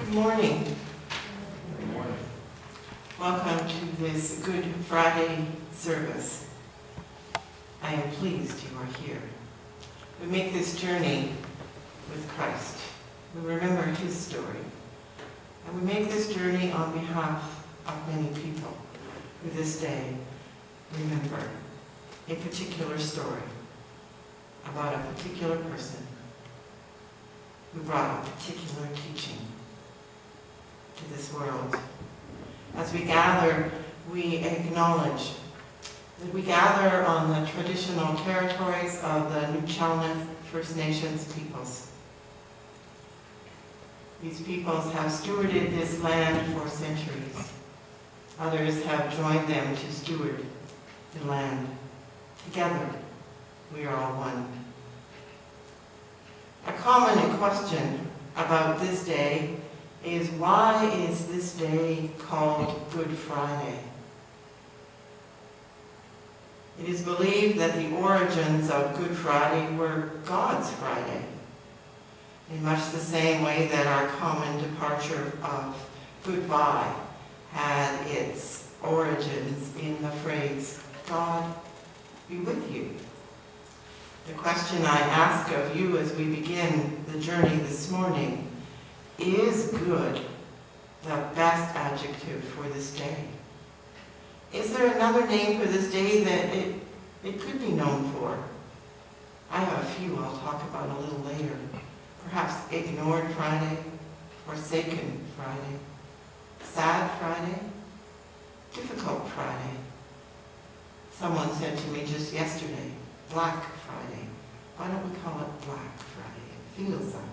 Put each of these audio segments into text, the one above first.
Good morning. Good morning. Welcome to this Good Friday service. I am pleased you are here. We make this journey with Christ. We remember his story. And we make this journey on behalf of many people who this day remember a particular story about a particular person who brought a particular teaching to this world. As we gather, we acknowledge that we gather on the traditional territories of the Nuu-chah-nulth First Nations peoples. These peoples have stewarded this land for centuries. Others have joined them to steward the land. Together, we are all one. A common question about this day is, why is this day called Good Friday? It is believed that the origins of Good Friday were God's Friday, in much the same way that our common departure of goodbye had its origins in the phrase, God be with you. The question I ask of you as we begin the journey this morning, is good the best adjective for this day? Is there another name for this day that it could be known for? I have a few I'll talk about a little later. Perhaps Ignored Friday, Forsaken Friday, Sad Friday, Difficult Friday. Someone said to me just yesterday, Black Friday. Why don't we call it Black Friday? It feels that way.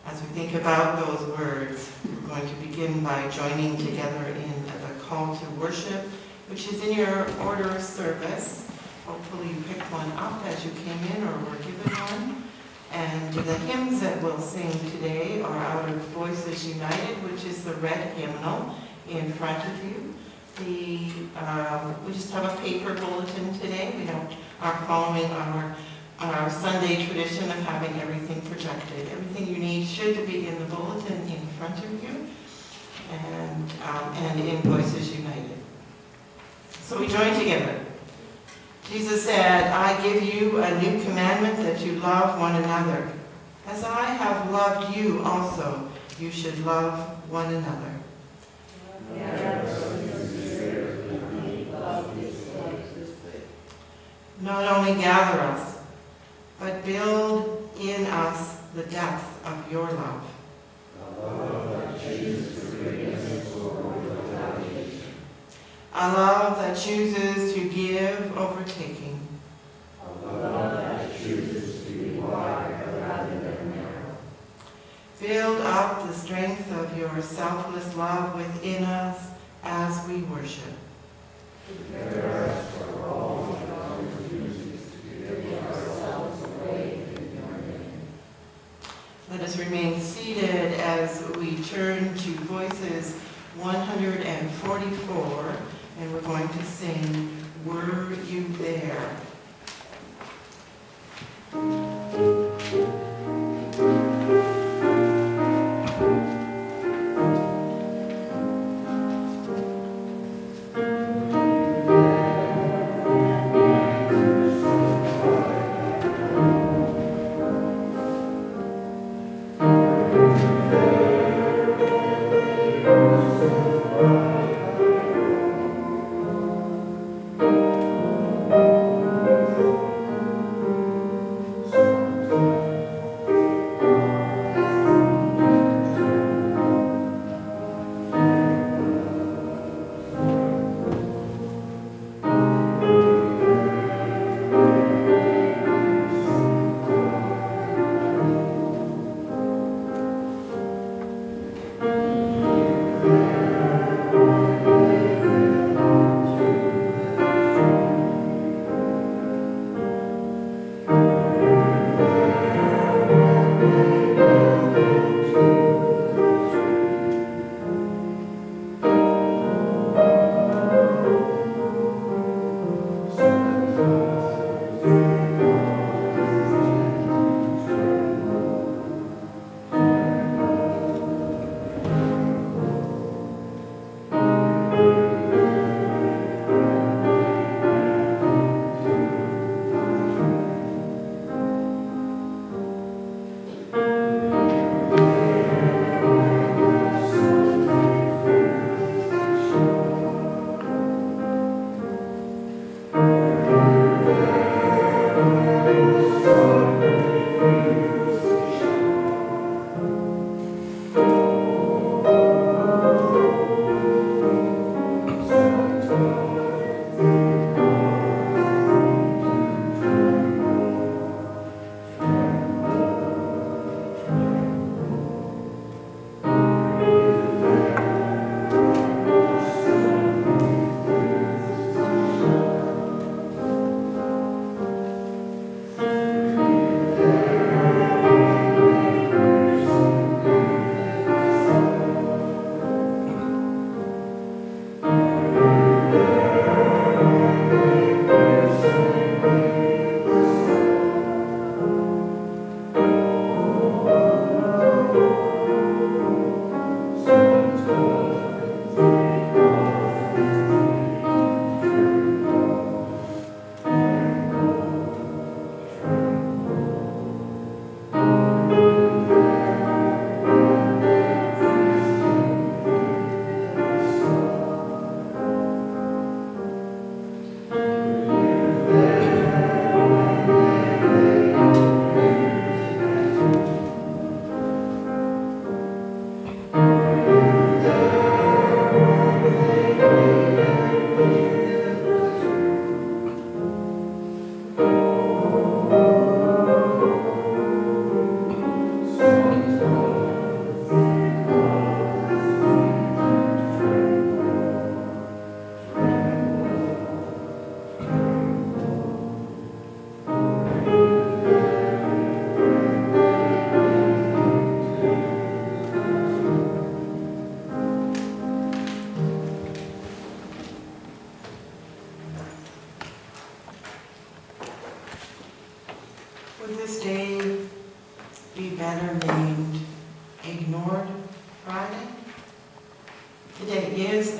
As we think about those words, we're going to begin by joining together in the call to worship, which is in your order of service. Hopefully you picked one up as you came in or were given one. And the hymns that we'll sing today are out of Voices United, which is the red hymnal in front of you. We just have a paper bulletin today. We are following our Sunday tradition of having everything projected. Everything you need should be in the bulletin in front of you, and in Voices United. So we join together. Jesus said, I give you a new commandment, that you love one another. As I have loved you also, you should love one another. Not only gather us, but build in us the depth of your love. A love that chooses to give over taking. A love that chooses to be wide rather than narrow. Build up the strength of your selfless love within us as we worship. Prepare us for all the opportunities to give ourselves away in your name. Let us remain seated as we turn to Voices 144, and we're going to sing, Were You There? So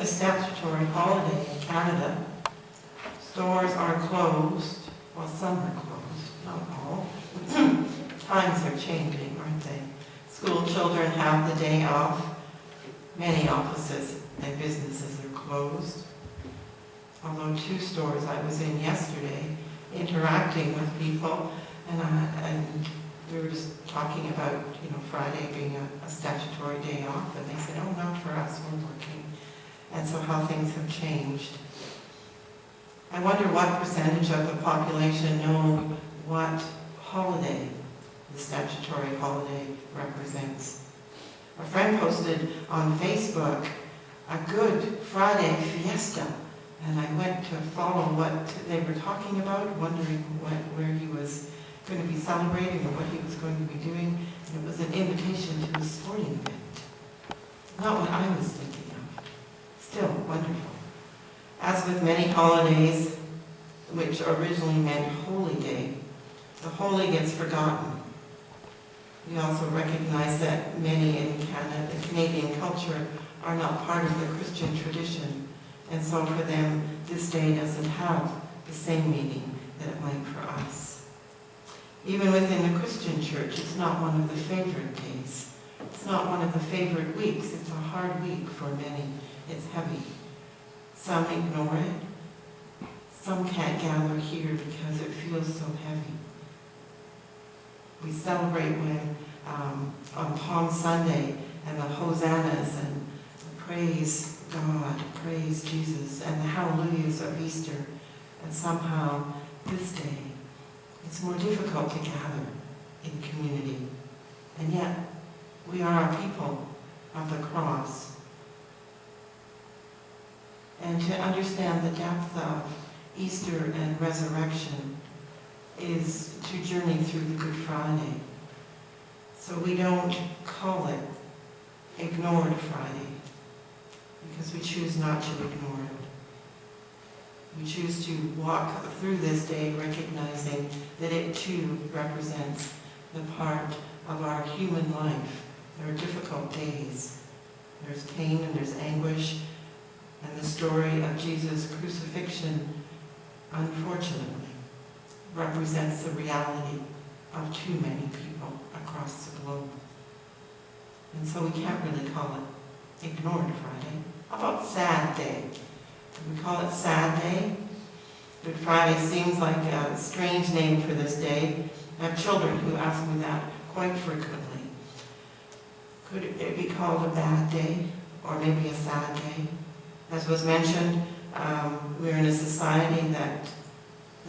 a statutory holiday in Canada. Stores are closed, well, some are closed, not all. Times are changing, aren't they? School children have the day off. Many offices and businesses are closed. Although 2 stores I was in yesterday, interacting with people, and we were just talking about, Friday being a statutory day off, and they said, oh, no, for us, we're working. And so how things have changed. I wonder what percentage of the population know what holiday the statutory holiday represents. A friend posted on Facebook a Good Friday fiesta, and I went to follow what they were talking about, wondering where he was going to be celebrating or what he was going to be doing. And it was an invitation to a sporting event. Not what I was thinking of. Still wonderful. As with many holidays, which originally meant holy day, the holy gets forgotten. We also recognize that many in Canada, the Canadian culture, are not part of the Christian tradition, and so for them, this day doesn't have the same meaning that it might for us. Even within the Christian church, it's not one of the favorite days. It's not one of the favorite weeks. It's a hard week for many. It's heavy. Some ignore it. Some can't gather here because it feels so heavy. We celebrate when on Palm Sunday and the hosannas and the praise God, praise Jesus, and the hallelujahs of Easter. And somehow this day it's more difficult to gather in community. And yet we are a people of the cross. And to understand the depth of Easter and resurrection is to journey through the Good Friday. So we don't call it Ignored Friday, because we choose not to ignore it. We choose to walk through this day recognizing that it too represents the part of our human life. There are difficult days. There's pain and there's anguish, and the story of Jesus' crucifixion, unfortunately, represents the reality of too many people across the globe. And so we can't really call it Ignored Friday. How about Sad Day? We call it Sad Day. Good Friday seems like a strange name for this day. I have children who ask me that quite frequently. Could it be called a bad day, or maybe a sad day? As was mentioned, we're in a society that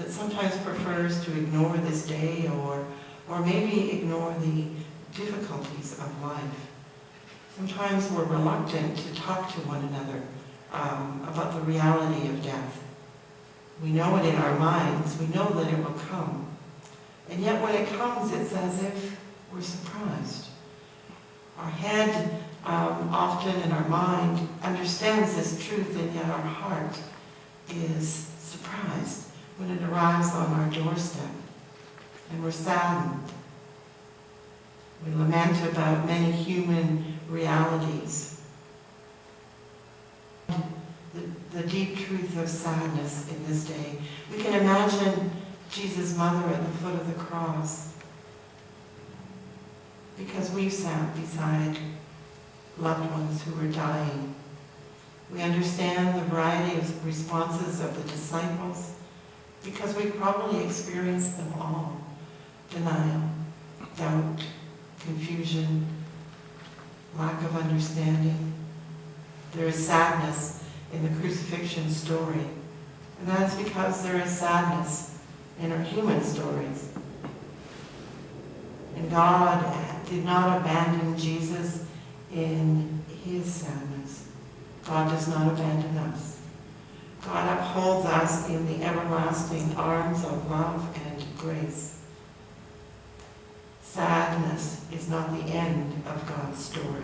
sometimes prefers to ignore this day, or maybe ignore the difficulties of life. Sometimes we're reluctant to talk to one another about the reality of death. We know it in our minds. We know that it will come. And yet when it comes, it's as if we're surprised. Our head often and our mind understands this truth, and yet our heart is surprised when it arrives on our doorstep. And we're saddened. We lament about many human realities. The deep truth of sadness in this day. We can imagine Jesus' mother at the foot of the cross, because we've sat beside loved ones who were dying. We understand the variety of responses of the disciples, because we've probably experienced them all. Denial, doubt, confusion, lack of understanding. There is sadness in the crucifixion story, and that's because there is sadness in our human stories. And God did not abandon Jesus in his sadness. God does not abandon us. God upholds us in the everlasting arms of love and grace. Sadness is not the end of God's story,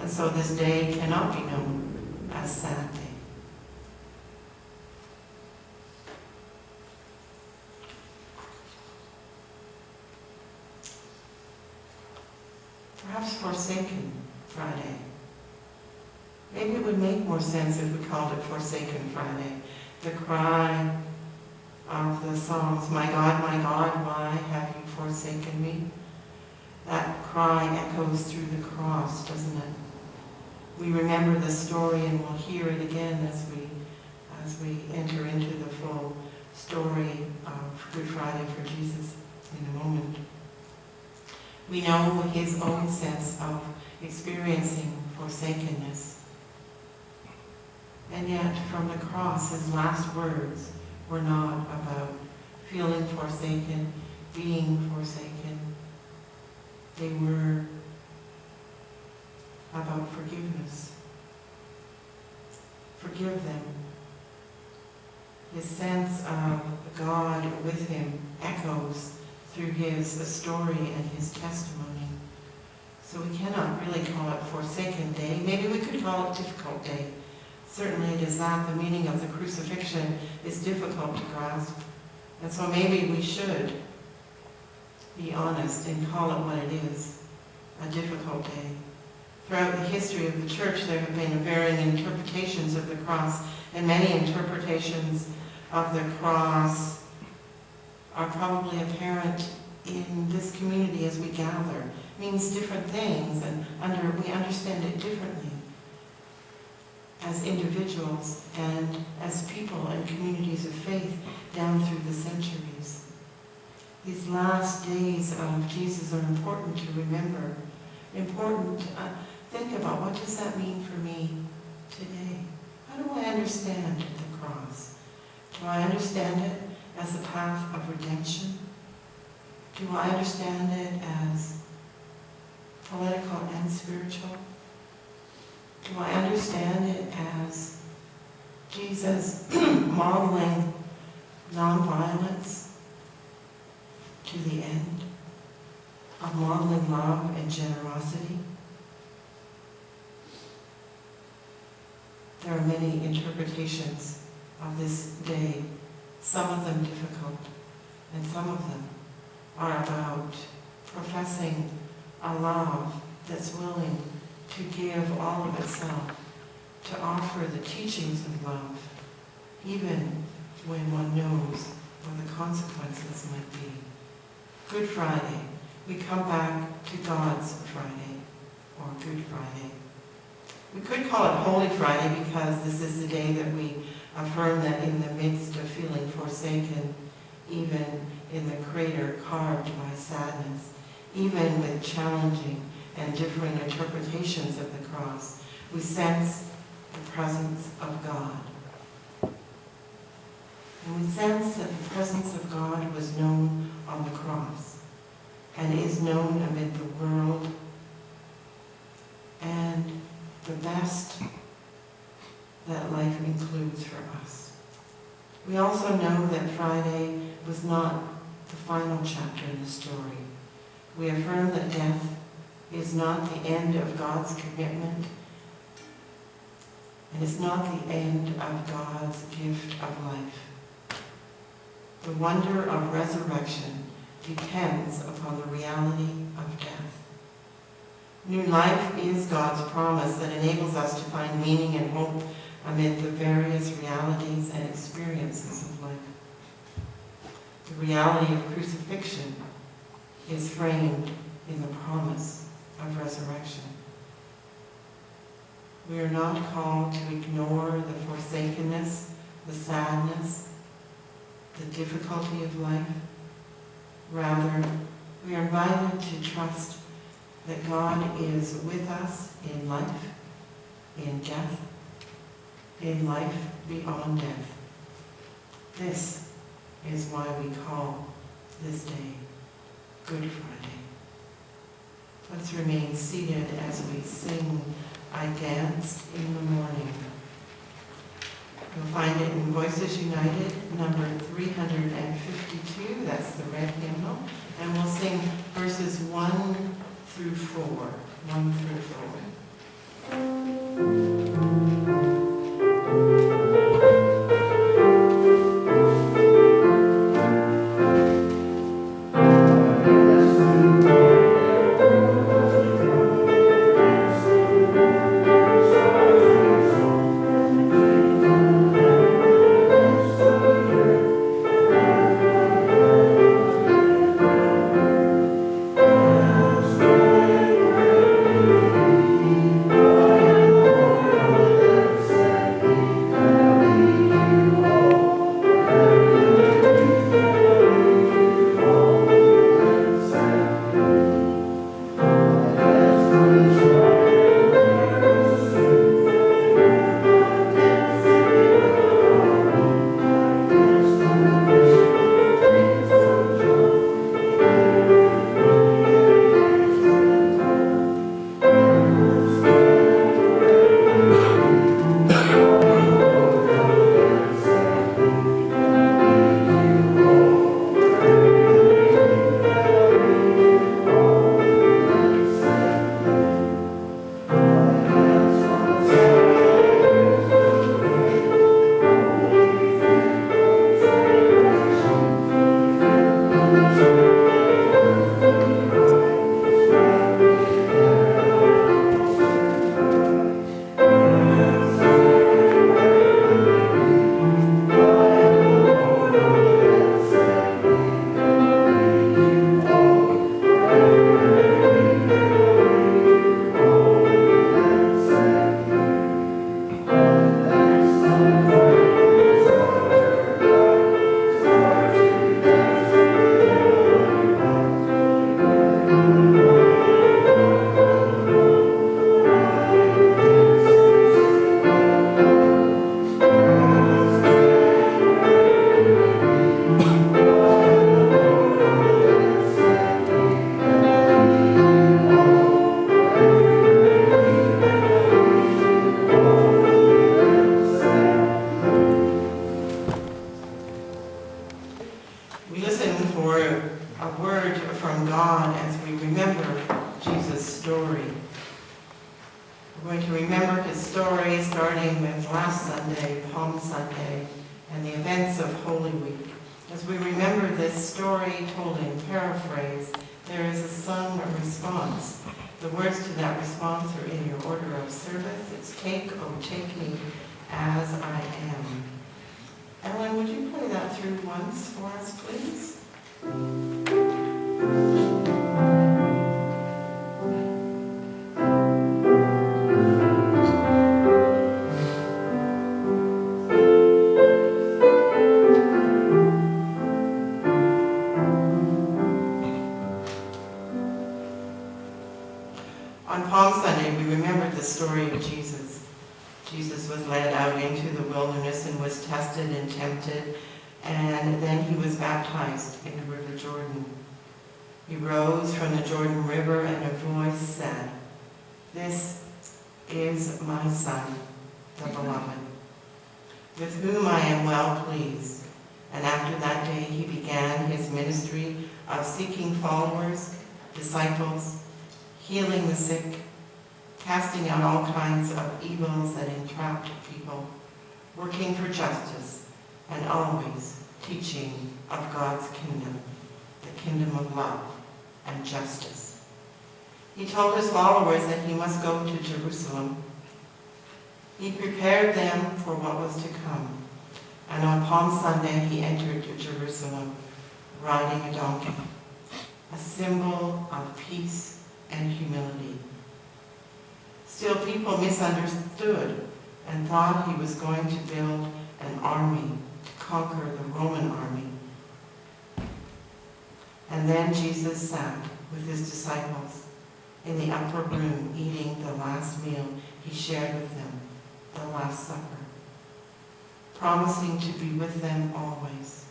and so this day cannot be known as Sad Day. Perhaps Forsaken Friday. Maybe it would make more sense if we called it Forsaken Friday. The cry of the Psalms, my God, why have you forsaken me? That cry echoes through the cross, doesn't it? We remember the story and we'll hear it again as we enter into the full story of Good Friday for Jesus in a moment. We know his own sense of experiencing forsakenness. And yet, from the cross, his last words were not about feeling forsaken, being forsaken. They were about forgiveness. Forgive them. His sense of God with him echoes through his story and his testimony. So we cannot really call it Forsaken Day. Maybe we could call it Difficult Day. Certainly it is that. The meaning of the crucifixion is difficult to grasp. And so maybe we should be honest and call it what it is, a difficult day. Throughout the history of the church, there have been varying interpretations of the cross, and many interpretations of the cross are probably apparent in this community as we gather. It means different things, and we understand it differently as individuals and as people and communities of faith down through the centuries. These last days of Jesus are important to remember. Important to think about, what does that mean for me today? How do I understand the cross? Do I understand it as a path of redemption? Do I understand it as political and spiritual? Do I understand it as Jesus modeling nonviolence to the end, of modeling love and generosity? There are many interpretations of this day, some of them difficult, and some of them are about professing a love that's willing to give all of itself, to offer the teachings of love, even when one knows what the consequences might be. Good Friday, we come back to God's Friday, or Good Friday. We could call it Holy Friday because this is the day that we affirm that in the midst of feeling forsaken, even in the crater carved by sadness, even with challenging and differing interpretations of the cross, we sense the presence of God. And we sense that the presence of God was known on the cross and is known amid the world, and the best that life includes for us. We also know that Friday was not the final chapter in the story. We affirm that death is not the end of God's commitment, and it's not the end of God's gift of life. The wonder of resurrection depends upon the reality of death. New life is God's promise that enables us to find meaning and hope amid the various realities and experiences of life. The reality of crucifixion is framed in the promise of resurrection. We are not called to ignore the forsakenness, the sadness, the difficulty of life. Rather, we are invited to trust that God is with us in life, in death, in life beyond death. This is why we call this day Good Friday. Let's remain seated as we sing I Danced in the Morning. You'll find it in Voices United, number 352. That's the red hymnal. And we'll sing verses 1 through 4. 1 through 4. Thank you. We're going to remember his story starting with last Sunday, Palm Sunday, and the events of Holy Week. As we remember this story told in paraphrase, there is a sung response. The words to that response are in your order of service. It's take, oh take me as I am. Ellen, would you play that through once for us, please? On Palm Sunday, we remembered the story of Jesus. Jesus was led out into the wilderness and was tested and tempted, and then he was baptized in the River Jordan. He rose from the Jordan River, and a voice said, "This is my Son, the Beloved, with whom I am well pleased." And after that day, he began his ministry of seeking followers, disciples, healing the sick, casting out all kinds of evils that entrapped people, working for justice, and always teaching of God's kingdom, the kingdom of love and justice. He told his followers that he must go to Jerusalem. He prepared them for what was to come, and on Palm Sunday he entered to Jerusalem riding a donkey, a symbol of peace and humility. Still, people misunderstood and thought he was going to build an army to conquer the Roman army. And then Jesus sat with his disciples in the upper room eating the last meal he shared with them, the Last Supper, promising to be with them always.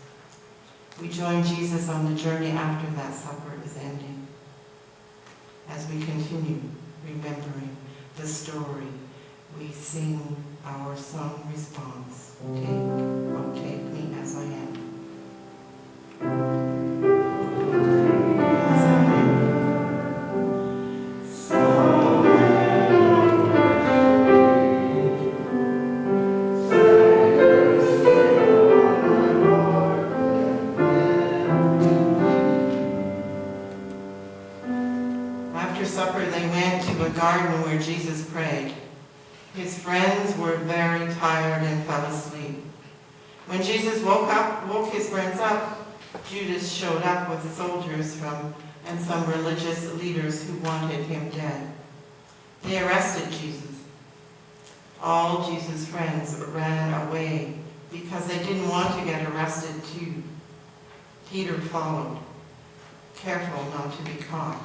We join Jesus on the journey after that supper is ending. As we continue remembering the story, we sing our song response, "Take, oh take me as I am." As I am. After supper, they went to a garden where Jesus prayed. His friends were very tired and fell asleep. When Jesus woke his friends up, Judas showed up with soldiers and some religious leaders who wanted him dead. They arrested Jesus. All Jesus' friends ran away because they didn't want to get arrested too. Peter followed, careful not to be caught,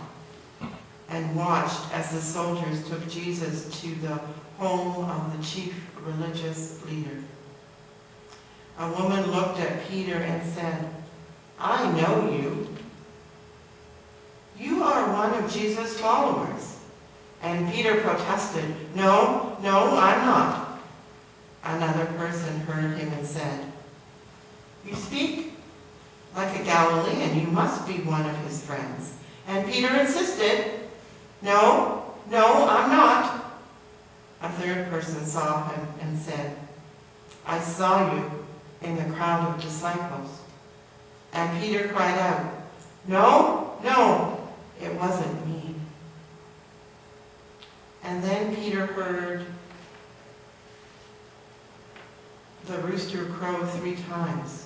and watched as the soldiers took Jesus to the home of the chief religious leader. A woman looked at Peter and said, "I know you. You are one of Jesus' followers." And Peter protested, No, I'm not." Another person heard him and said, "You speak like a Galilean. You must be one of his friends." And Peter insisted, No, I'm not." A third person saw him and said, "I saw you in the crowd of disciples." And Peter cried out, No, it wasn't me." And then Peter heard the rooster crow 3 times.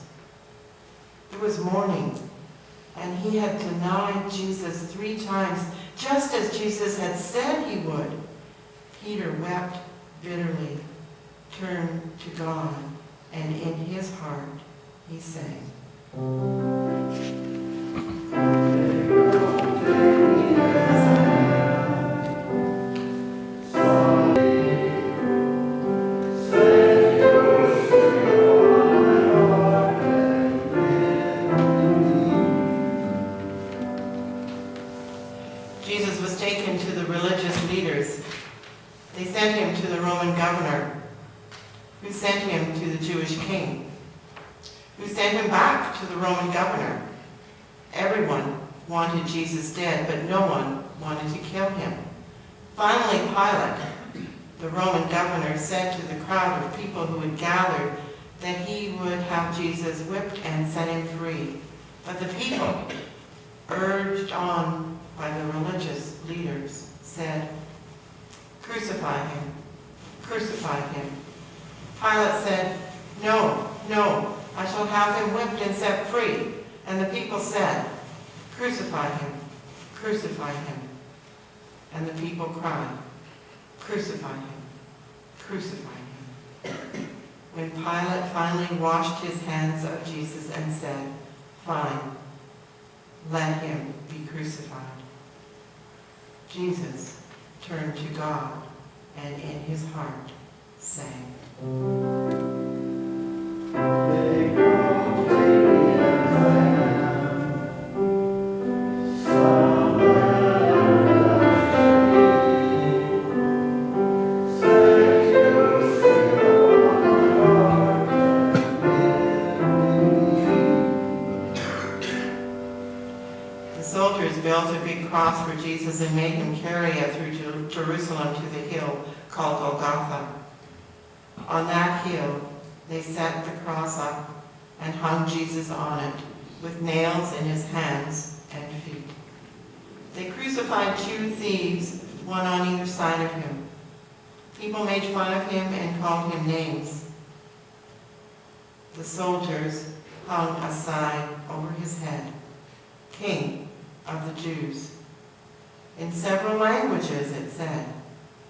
It was morning, and he had denied Jesus 3 times, just as Jesus had said he would. Peter wept bitterly, turned to God, and in his heart he sang. Jesus was taken to the religious leaders. They sent him to the Roman governor, who sent him to the Jewish king, who sent him back to the Roman governor. Everyone wanted Jesus dead, but no one wanted to kill him. Finally, Pilate, The Roman governor said to the crowd of people who had gathered that he would have Jesus whipped and set him free. But the people, urged on by the religious leaders, said, "Crucify him, crucify him." Pilate said, "No, no, I shall have him whipped and set free." And the people said, "Crucify him, crucify him." And the people cried, "Crucify him, crucify him." When Pilate finally washed his hands of Jesus and said, "Fine, let him be crucified," Jesus turned to God and in his heart sang, built a big cross for Jesus and made him carry it through Jerusalem to the hill called Golgotha. On that hill, they set the cross up and hung Jesus on it, with nails in his hands and feet. They crucified 2 thieves, one on either side of him. People made fun of him and called him names. The soldiers hung a sign over his head, "King of the Jews." In several languages it said,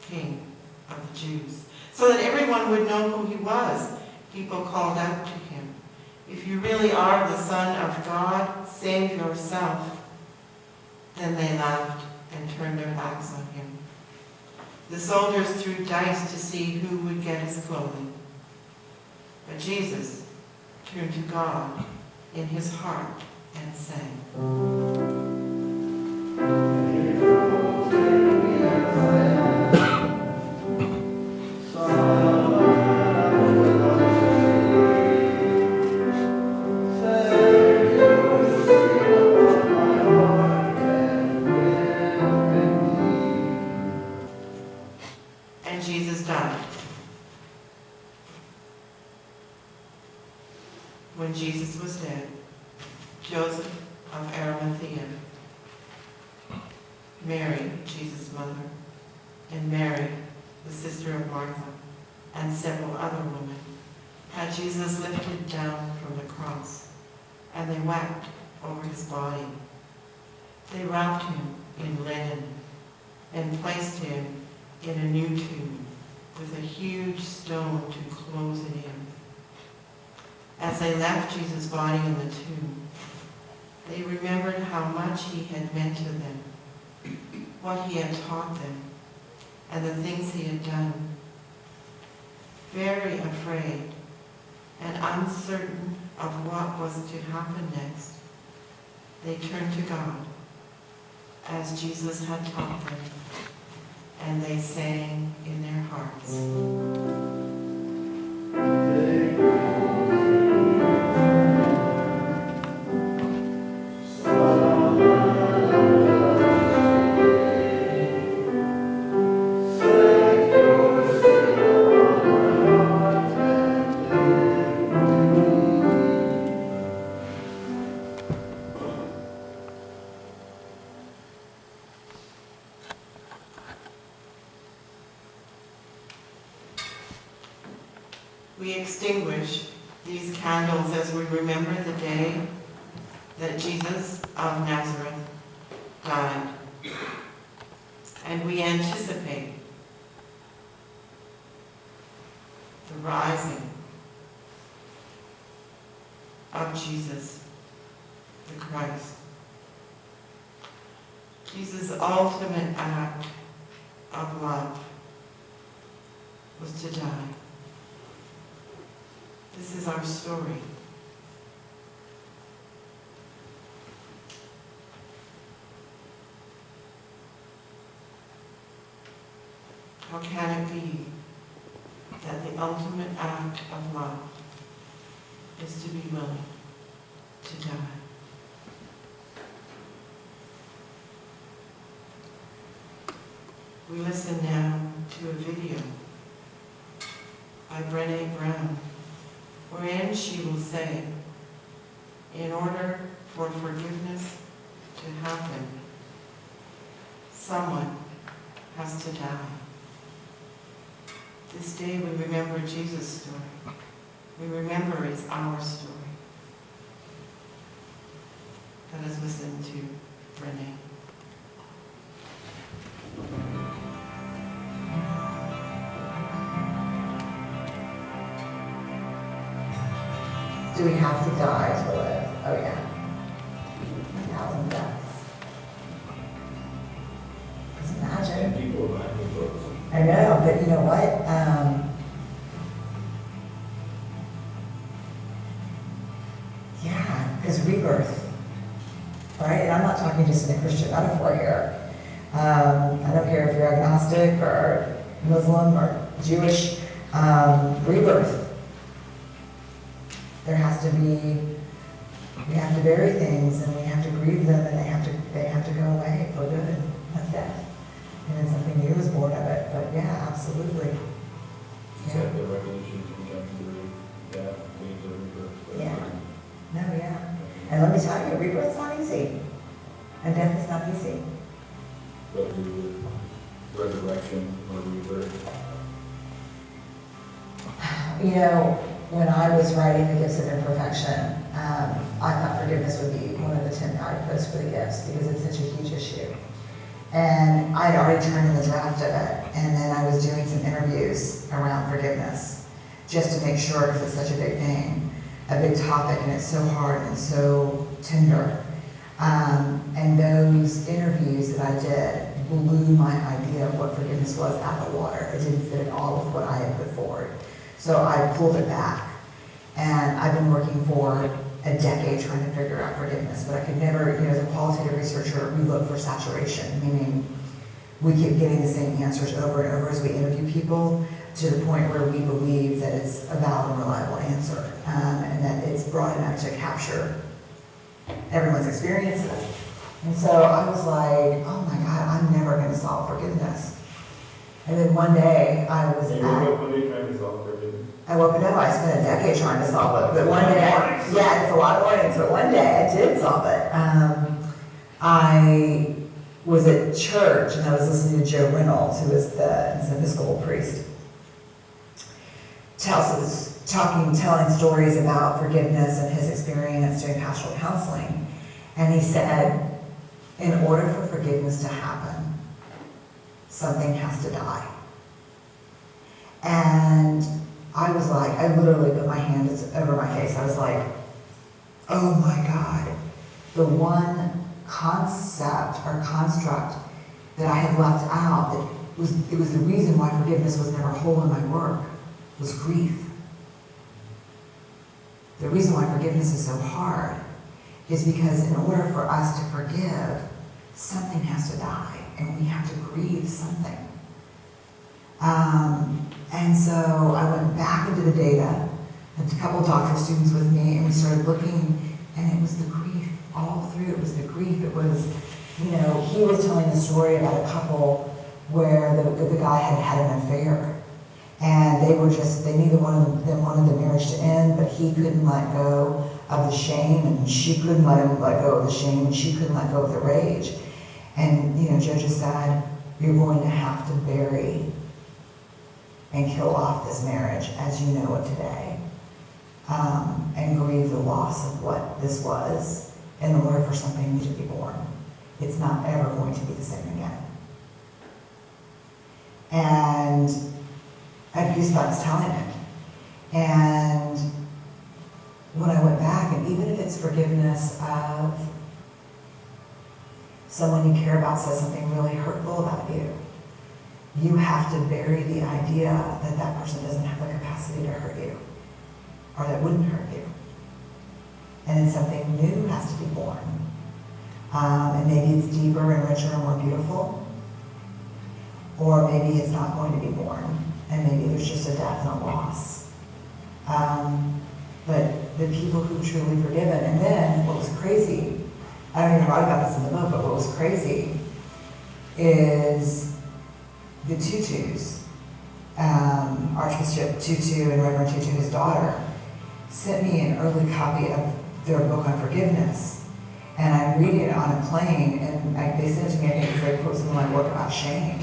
"King of the Jews." So that everyone would know who he was, people called out to him, "If you really are the Son of God, save yourself." Then they laughed and turned their backs on him. The soldiers threw dice to see who would get his clothing. But Jesus turned to God in his heart and sang, and Jesus died. When Jesus was dead, Joseph of Arimathea, Mary, Jesus' mother, and Mary, the sister of Martha, and several other women, had Jesus lifted down from the cross, and they wept over his body. They wrapped him in linen and placed him in a new tomb with a huge stone to close it in. As they left Jesus' body in the tomb, they remembered how much he had meant to them, what he had taught them, and the things he had done. Very afraid and uncertain of what was to happen next, they turned to God as Jesus had taught them, and they sang in their hearts, we extinguish these candles as we remember the day that Jesus of Nazareth died. And we anticipate the rising of Jesus the Christ. Jesus' ultimate act of love was to die. This is our story. How can it be that the ultimate act of love is to be willing to die? We listen now to a video by Brené Brown, wherein she will say, in order for forgiveness to happen, someone has to die. This day we remember Jesus' story. We remember it's our story. Let us listen to Brené. Do we have to die to live? Oh yeah. 1,000 deaths. Just imagine. And people are buying the books. I know, but you know what? Yeah, because rebirth, right? And I'm not talking just in a Christian metaphor here. I don't care if you're agnostic or Muslim or Jewish. Rebirth. There has to be, we have to bury things and we have to grieve them and they have to go away for good. That's death. And then something new is born of it. But yeah, absolutely. Is that the revolution from coming through death, being the rebirth? Yeah. No, yeah. And let me tell you, rebirth's not easy. And death is not easy. But with resurrection or rebirth. You know, when I was writing The Gifts of Imperfection, I thought forgiveness would be one of the 10 guideposts for the gifts because it's such a huge issue. And I'd already turned in the draft of it, and then I was doing some interviews around forgiveness just to make sure, because it's such a big thing, a big topic, and it's so hard and so tender. And those interviews that I did blew my idea of what forgiveness was out of the water. It didn't fit at all with what I had put forward. So I pulled it back. And I've been working for a decade trying to figure out forgiveness, but I could never, you know, as a qualitative researcher, we look for saturation, meaning we keep getting the same answers over and over as we interview people to the point where we believe that it's a valid and reliable answer, and that it's broad enough to capture everyone's experiences. And so I was like, oh my God, I'm never going to solve forgiveness. And then one day I was And at... you woke up one day trying to solve forgiveness. I woke up, I spent a decade trying to solve it, but one day, yeah, it's a lot of mornings, but one day I did solve it. I was at church and I was listening to Joe Reynolds, who is he's an Episcopal priest, telling stories about forgiveness and his experience doing pastoral counseling. And he said, in order for forgiveness to happen, something has to die. And I was like, I literally put my hands over my face. I was like, oh my God, the one concept or construct that I had left out, it was the reason why forgiveness was never whole in my work, was grief. The reason why forgiveness is so hard is because in order for us to forgive, something has to die, and we have to grieve something. And so I went back into the data, had a couple of doctoral students with me, and we started looking, and it was the grief all through. It was the grief. It was, you know, he was telling the story about a couple where the guy had had an affair, and they neither one of them wanted the marriage to end, but he couldn't let go of the shame, and she couldn't let him let go of the shame, and she couldn't let go of the rage. And, you know, Joe just said, you're going to have to bury and kill off this marriage as you know it today, and grieve the loss of what this was in order for something new to be born. It's not ever going to be the same again. And I had goosebumps telling it. And when I went back, and even if it's forgiveness of someone you care about says something really hurtful about you, you have to bury the idea that that person doesn't have the capacity to hurt you, or that wouldn't hurt you. And then something new has to be born. And maybe it's deeper and richer and more beautiful, or maybe it's not going to be born, and maybe there's just a death and a loss. But the people who truly forgiven, and then what was crazy, I don't even write about this in the book, but what was crazy is the tutus Archbishop Tutu and Reverend Tutu, his daughter, sent me an early copy of their book on forgiveness. And I'm reading it on a plane, and they sent it to me, I think, because they quote something like work about shame.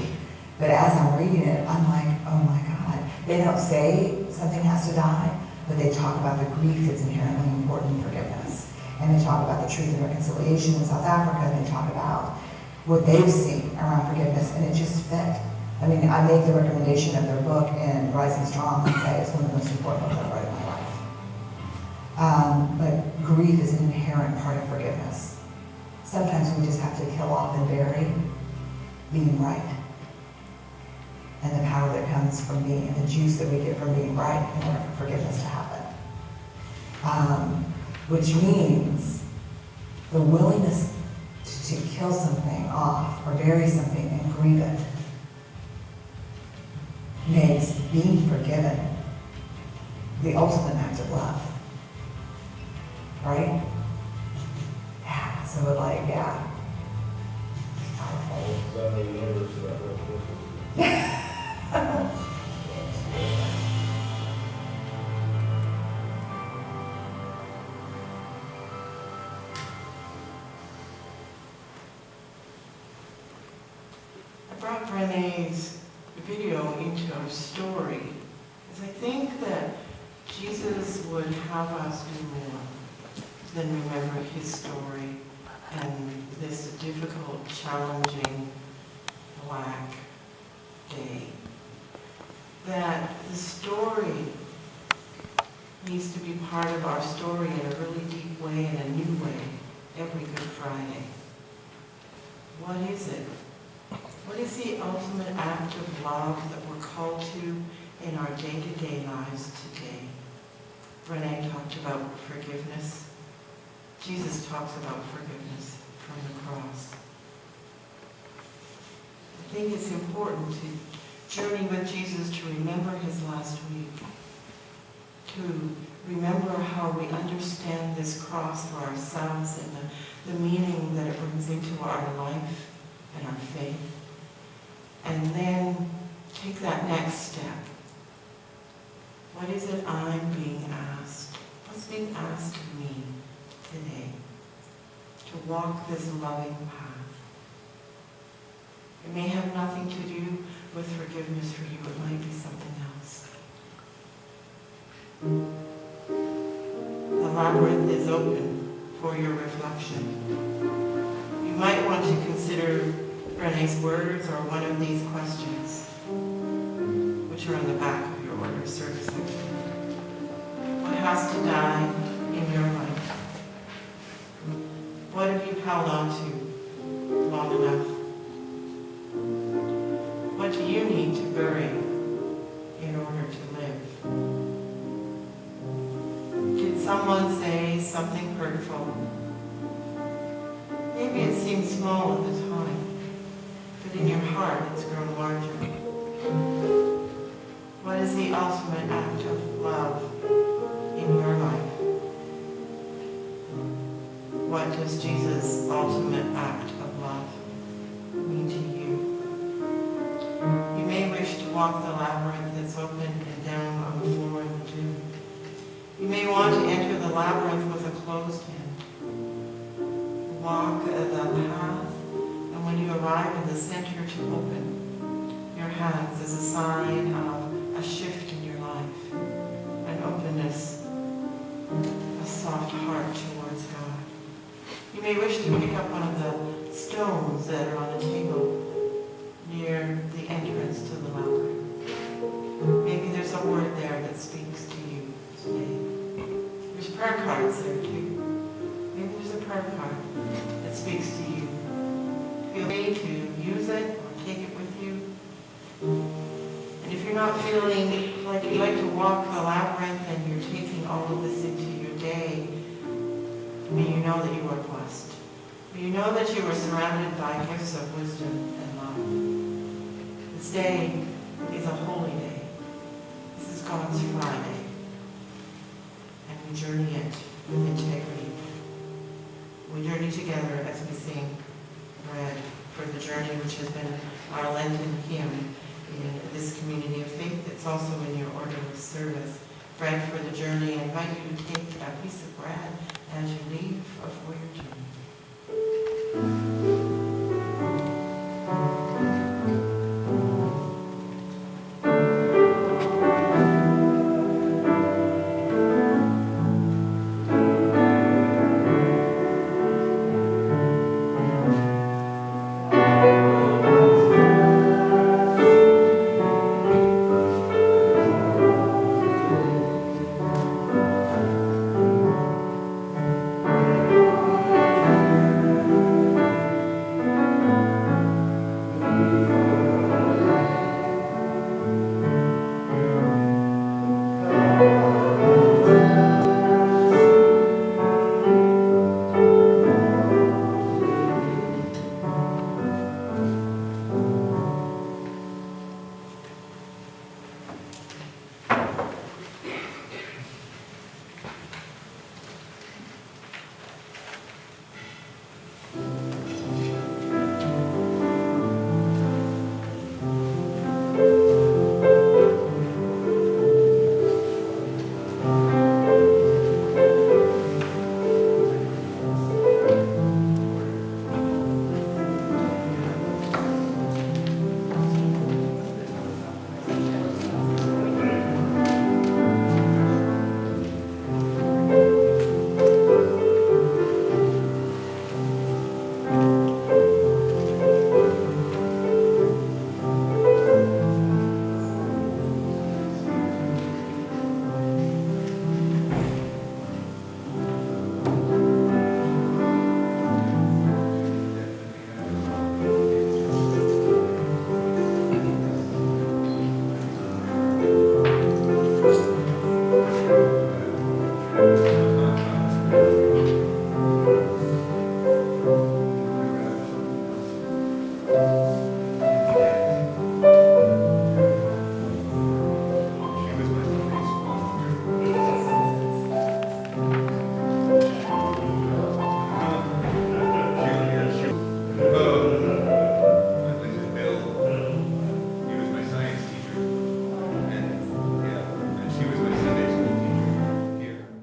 But as I'm reading it, I'm like, oh my God. They don't say something has to die, but they talk about the grief that's inherently important in forgiveness. And they talk about the truth and reconciliation in South Africa, and they talk about what they've seen around forgiveness, and it just fit. I mean, I make the recommendation of their book in Rising Strong and say it's one of the most important books I've read in my life. But grief is an inherent part of forgiveness. Sometimes we just have to kill off and bury being right. And the power that comes from being, and the juice that we get from being right in order for forgiveness to happen. Which means the willingness to kill something off or bury something and grieve it makes being forgiven the ultimate act of love. Right? Yeah, so it like, yeah. Powerful. Is that the universe that this I brought Brené's video into our story because I think that Jesus would have us do more than remember his story and this difficult, challenging, black day. That the story needs to be part of our story in a really deep way, in a new way, every Good Friday. What is it? What is the ultimate act of love that we're called to in our day-to-day lives today? Brené talked about forgiveness. Jesus talks about forgiveness from the cross. I think it's important to journey with Jesus to remember his last week, to remember how we understand this cross for ourselves and the meaning that it brings into our life and our faith. And then take that next step. What is it I'm being asked? What's being asked of me today? To walk this loving path. It may have nothing to do with forgiveness for you. It might be something else. The labyrinth is open for your reflection. You might want to consider Brené's words or one of these questions, which are on the back of your order service section. What has to die in your life? What have you held on to long enough? What do you need to bury in order to live? Did someone say something hurtful? Maybe it seemed small at the time, but in your heart it's grown larger. What is the ultimate act of love in your life? What does Jesus' ultimate act of love mean to you? You may wish to walk the labyrinth that's open and down on the floor of the tomb. You may want to enter the labyrinth with a closed hand. Walk the path, and when you arrive in the center, to open your hands as a sign of a shift in your life, an openness, a soft heart towards God. You may wish to pick up one of the stones that are on the table near the entrance to the labyrinth. Maybe there's a word there that speaks to you today. There's prayer cards there too. Maybe there's a prayer card that speaks to you. Feel free to use it or take it with you. And if you're not feeling like you'd like to walk the labyrinth and you're taking all of this into your day, may you know that you are blessed. May you know that you are surrounded by gifts of wisdom and love. This day is a holy day. This is God's Friday. And we journey it with integrity. We journey together as we sing Bread for the Journey, which has been our Lenten hymn in this community of faith that's It's also in your order of service. Bread for the journey. I invite you to take a piece of bread as you leave for your journey.